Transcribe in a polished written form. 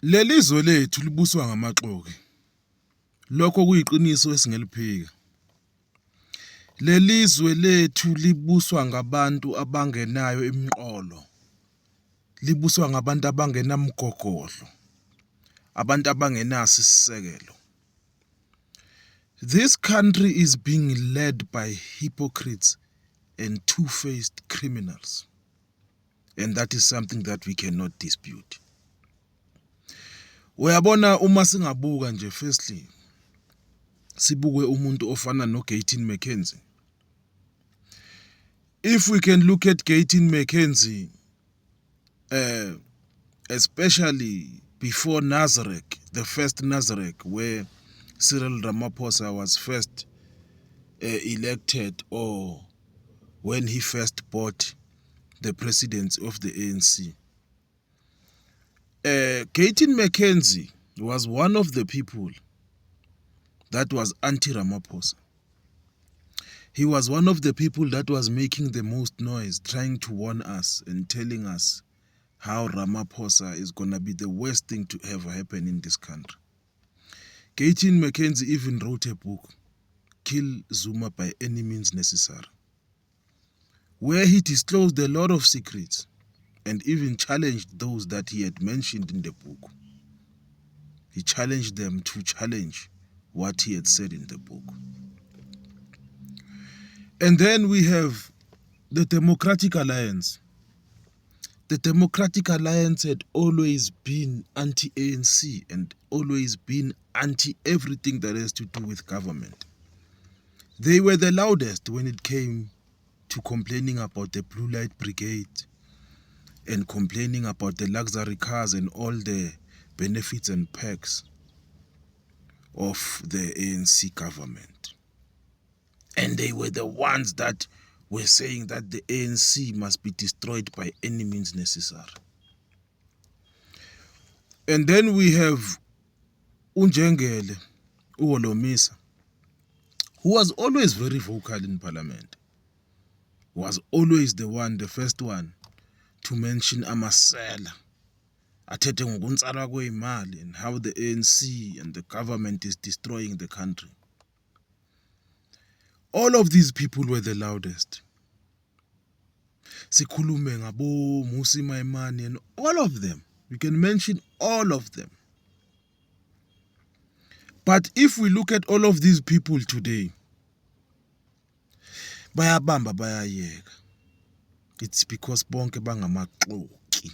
Lelizwe lethu libuswa ngamaxoki. Lokho kuyiqiniso esingeliphika. Lelizwe lethu libuswa ngabantu abangenayo imiqolo. Libuswa ngabantu abangenamgogodlo. Abantu abangenaso isisekelo. This country is being led by hypocrites and two-faced criminals. And that is something that we cannot dispute. Uyabona uma singabuka nje firstly sibuke umuntu ofana noGayton McKenzie. If we can look at Gayton McKenzie especially before Nasrec, the first Nasrec where Cyril Ramaphosa was first elected, or when he first bought the presidency of the ANC. Gayton McKenzie was one of the people that was anti-Ramaphosa. He was one of the people that was making the most noise, trying to warn us and telling us how Ramaphosa is going to be the worst thing to ever happen in this country. Gayton McKenzie even wrote a book, Kill Zuma by Any Means Necessary, where he disclosed a lot of secrets and even challenged those that he had mentioned in the book. He challenged them to challenge what he had said in the book. And then we have the Democratic Alliance. The Democratic Alliance had always been anti-ANC and always been anti-everything that has to do with government. They were the loudest when it came to complaining about the Blue Light Brigade and complaining about the luxury cars and all the benefits and perks of the ANC government. And they were the ones that were saying that the ANC must be destroyed by any means necessary. And then we have Unjengele Uholomisa, who was always very vocal in parliament, was always the first one to mention amasela athethe ngokuntsalwa kweyimali and how the ANC and the government is destroying the country. All of these people were the loudest. Sikhulume ngabo Mmusi Maimane and all of them. We can mention all of them. But if we look at all of these people today, bayabamba bayayeka. It's because bonke bangamaxoki.